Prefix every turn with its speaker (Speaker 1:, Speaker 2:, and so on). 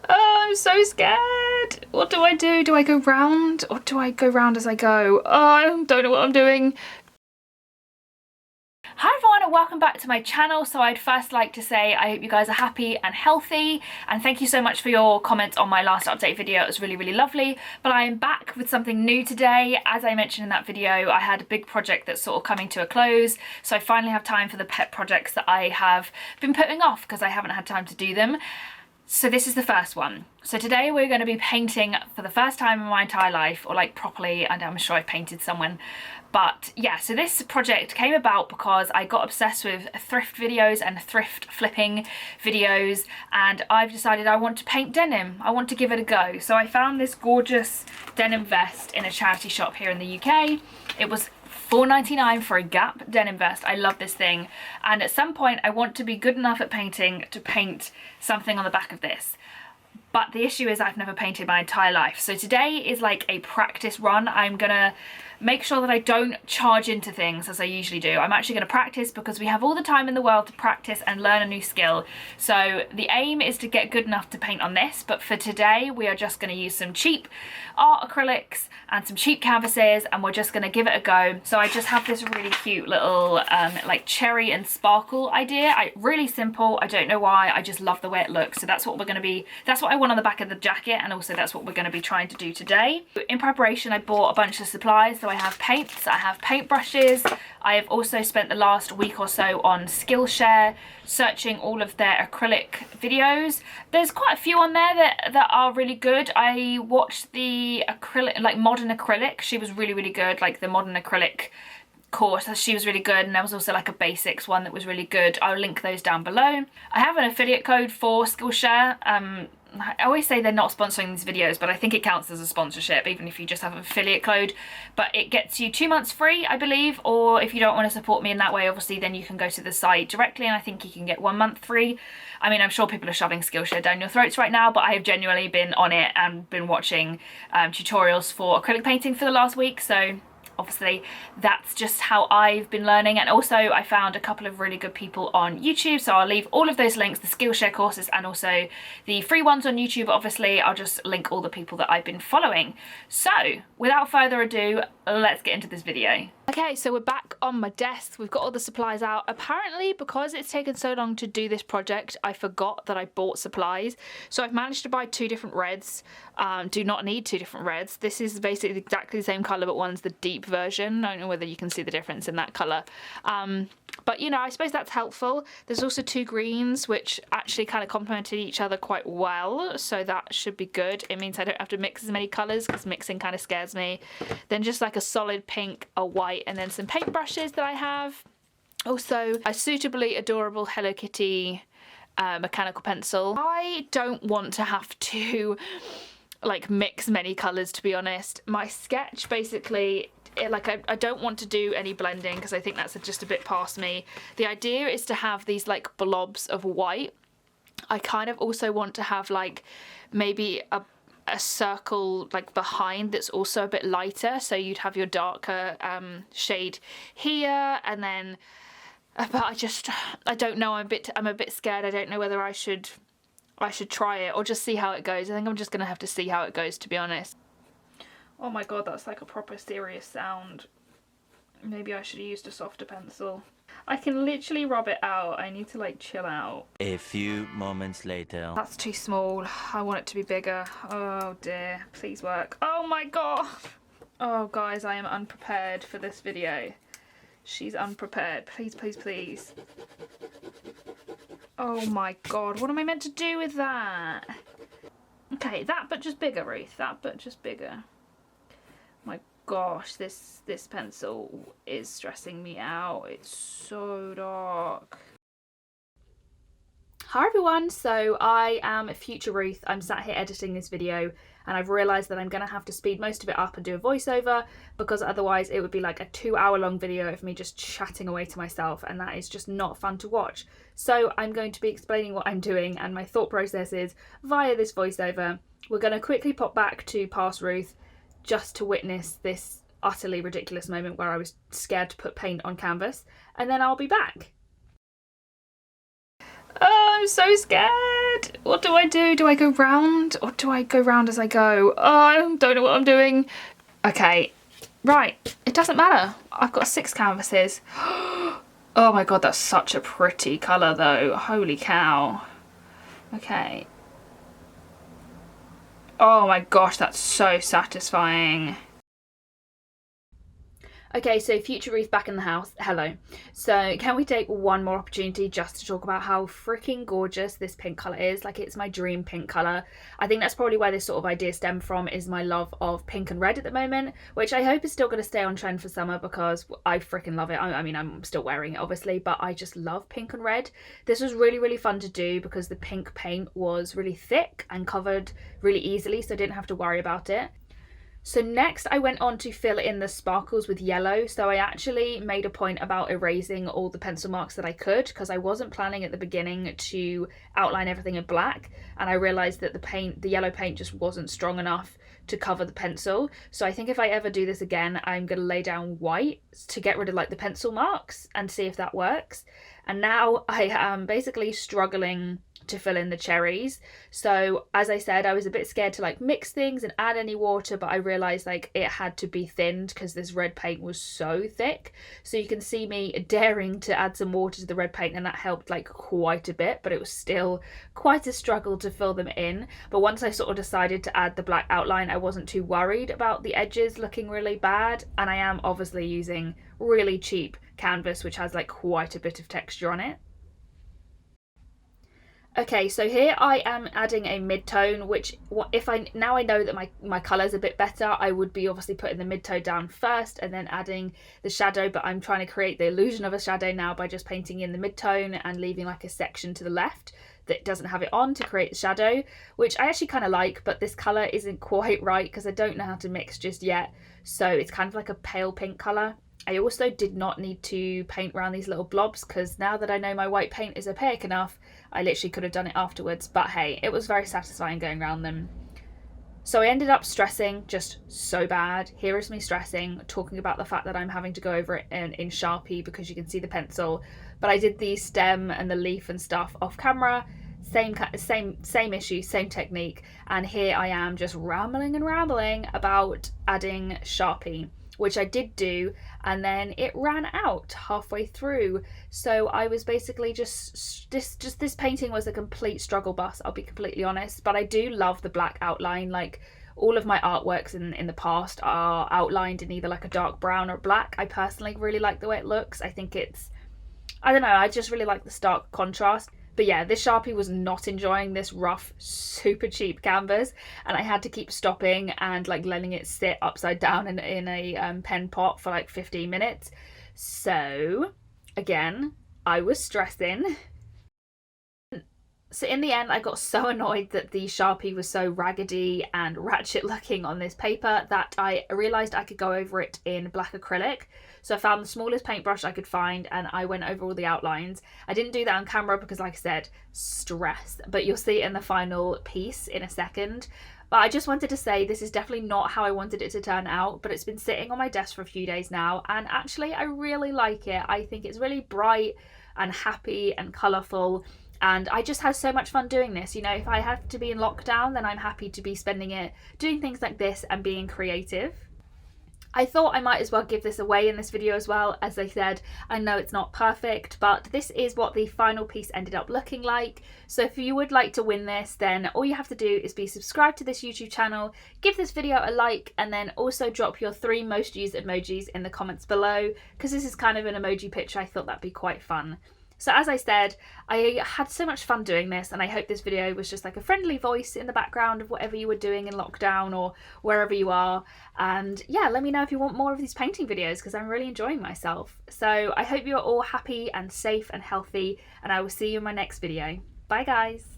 Speaker 1: Oh, I'm so scared. What do I do? Do I go round or do I go round as I go? Oh, I don't know what I'm doing. Hi everyone and welcome back to my channel. So I'd first like to say I hope you guys are happy and healthy, and thank you so much for your comments on my last update video. It was really lovely. But I am back with something new today. As I mentioned in that video, I had a big project that's sort of coming to a close, so I finally have time for the pet projects that I have been putting off because I haven't had time to do them. So this is the first one. So today we're going to be painting for the first time in my entire life, or like properly, and I'm sure I've painted someone. But yeah, so this project came about because I got obsessed with thrift videos and thrift flipping videos, and I've decided I want to paint denim. I want to give it a go. So I found this gorgeous denim vest in a charity shop here in the UK. It was $4.99 for a Gap denim vest. I love this thing, and at some point I want to be good enough at painting to paint something on the back of this. But the issue is I've never painted my entire life. So today is like a practice run. I'm gonna make sure that I don't charge into things as I usually do. I'm actually gonna practice because we have all the time in the world to practice and learn a new skill. So the aim is to get good enough to paint on this, but for today we are just gonna use some cheap art acrylics and some cheap canvases, and we're just gonna give it a go. So I just have this really cute little like cherry and sparkle idea. Really simple, I don't know why, I just love the way it looks. So that's what I want on the back of the jacket, and also that's what we're gonna be trying to do today. In preparation, I bought a bunch of supplies. So I have paints, I have paintbrushes. I have also spent the last week or so on Skillshare searching all of their acrylic videos. There's quite a few on there that are really good. I watched the acrylic, like modern acrylic. She was really good, like the modern acrylic course. She was really good, and there was also like a basics one that was really good. I'll link those down below. I have an affiliate code for Skillshare. I always say they're not sponsoring these videos, but I think it counts as a sponsorship even if you just have an affiliate code. But it gets you 2 months free, I believe, or if you don't want to support me in that way, obviously, then you can go to the site directly, and I think you can get 1 month free. I mean, I'm sure people are shoving Skillshare down your throats right now, but I have genuinely been on it and been watching tutorials for acrylic painting for the last week, so obviously that's just how I've been learning. And also I found a couple of really good people on YouTube, so I'll leave all of those links, the Skillshare courses and also the free ones on YouTube. Obviously I'll just link all the people that I've been following. So without further ado, let's get into this video. Okay, so we're back on my desk. We've got all the supplies out. Apparently, because it's taken so long to do this project, I forgot that I bought supplies. So I've managed to buy 2 different reds. Do not need 2 different reds. This is basically exactly the same colour, but one's the deep version. I don't know whether you can see the difference in that colour. But you know, I suppose that's helpful. There's also 2 greens, which actually kind of complemented each other quite well. So that should be good. It means I don't have to mix as many colours, because mixing kind of scares me. Then just like a solid pink, a white, and then some paintbrushes that I have. Also a suitably adorable Hello Kitty mechanical pencil. I don't want to have to like mix many colours, to be honest. My sketch basically, I don't want to do any blending because I think that's just a bit past me. The idea is to have these like blobs of white. I kind of also want to have like maybe a circle like behind that's also a bit lighter, so you'd have your darker shade here, and then but I don't know, I'm a bit scared. I don't know whether I should try it or just see how it goes. I think I'm just gonna have to see how it goes, to be honest. Oh my god, that's like a proper serious sound. Maybe I should have used a softer pencil. I can literally rub it out. I need to like chill out.
Speaker 2: A few moments later.
Speaker 1: That's too small. I want it to be bigger. Oh dear. Please work. Oh my god. Oh guys, I am unprepared for this video. She's unprepared. Please, please, please. Oh my god. What am I meant to do with that? Okay, that but just bigger, Ruth. That but just bigger. My gosh, this pencil is stressing me out. It's so dark. Hi everyone, so I am future Ruth. I'm sat here editing this video, and I've realised that I'm going to have to speed most of it up and do a voiceover, because otherwise it would be like a 2-hour-long video of me just chatting away to myself, and that is just not fun to watch. So I'm going to be explaining what I'm doing and my thought processes via this voiceover. We're going to quickly pop back to past Ruth just to witness this utterly ridiculous moment where I was scared to put paint on canvas, and then I'll be back. Oh, I'm so scared. What do I do? Do I go round or do I go round as I go? Oh, I don't know what I'm doing. Okay, right. It doesn't matter. I've got 6 canvases. Oh my god, that's such a pretty colour though. Holy cow. Okay. Oh my gosh, that's so satisfying. Okay, so future Ruth back in the house. Hello. So can we take one more opportunity just to talk about how freaking gorgeous this pink colour is? Like, it's my dream pink colour. I think that's probably where this sort of idea stemmed from, is my love of pink and red at the moment, which I hope is still going to stay on trend for summer because I freaking love it. I mean, I'm still wearing it obviously, but I just love pink and red. This was really, really fun to do because the pink paint was really thick and covered really easily, so I didn't have to worry about it. So next I went on to fill in the sparkles with yellow. So I actually made a point about erasing all the pencil marks that I could, because I wasn't planning at the beginning to outline everything in black, and I realised that the yellow paint just wasn't strong enough to cover the pencil. So I think if I ever do this again, I'm going to lay down white to get rid of like the pencil marks and see if that works. And now I am basically struggling to fill in the cherries. So as I said, I was a bit scared to like mix things and add any water, but I realized like it had to be thinned because this red paint was so thick. So you can see me daring to add some water to the red paint, and that helped like quite a bit, but it was still quite a struggle to fill them in. But once I sort of decided to add the black outline, I wasn't too worried about the edges looking really bad. And I am obviously using really cheap canvas, which has like quite a bit of texture on it. Okay, so here I am adding a mid-tone, which if I now I know that my colour's a bit better, I would be obviously putting the mid-tone down first and then adding the shadow, but I'm trying to create the illusion of a shadow now by just painting in the mid-tone and leaving like a section to the left that doesn't have it on to create the shadow, which I actually kind of like, but this colour isn't quite right because I don't know how to mix just yet, so it's kind of like a pale pink colour. I also did not need to paint around these little blobs because now that I know my white paint is opaque enough, I literally could have done it afterwards, but hey, it was very satisfying going around them. So I ended up stressing just so bad. Here is me stressing, talking about the fact that I'm having to go over it in Sharpie because you can see the pencil, but I did the stem and the leaf and stuff off camera. Same issue, same technique, and here I am just rambling and rambling about adding Sharpie, which I did do, and then it ran out halfway through. So I was basically just this painting was a complete struggle bus, I'll be completely honest, but I do love the black outline. Like, all of my artworks in the past are outlined in either like a dark brown or black. I personally really like the way it looks. I think it's, I don't know, I just really like the stark contrast. But yeah, this Sharpie was not enjoying this rough, super cheap canvas, and I had to keep stopping and like letting it sit upside down in a pen pot for like 15 minutes. So again, I was stressing. So in the end, I got so annoyed that the Sharpie was so raggedy and ratchet looking on this paper that I realised I could go over it in black acrylic. So I found the smallest paintbrush I could find and I went over all the outlines. I didn't do that on camera because, like I said, stress, but you'll see it in the final piece in a second. But I just wanted to say this is definitely not how I wanted it to turn out, but it's been sitting on my desk for a few days now, and actually I really like it. I think it's really bright and happy and colourful. And I just had so much fun doing this. You know, if I have to be in lockdown, then I'm happy to be spending it doing things like this and being creative. I thought I might as well give this away in this video as well. As I said, I know it's not perfect, but this is what the final piece ended up looking like. So if you would like to win this, then all you have to do is be subscribed to this YouTube channel, give this video a like, and then also drop your 3 most used emojis in the comments below, because this is kind of an emoji picture. I thought that'd be quite fun. So as I said, I had so much fun doing this, and I hope this video was just like a friendly voice in the background of whatever you were doing in lockdown or wherever you are. And yeah, let me know if you want more of these painting videos because I'm really enjoying myself. So I hope you're all happy and safe and healthy, and I will see you in my next video. Bye guys!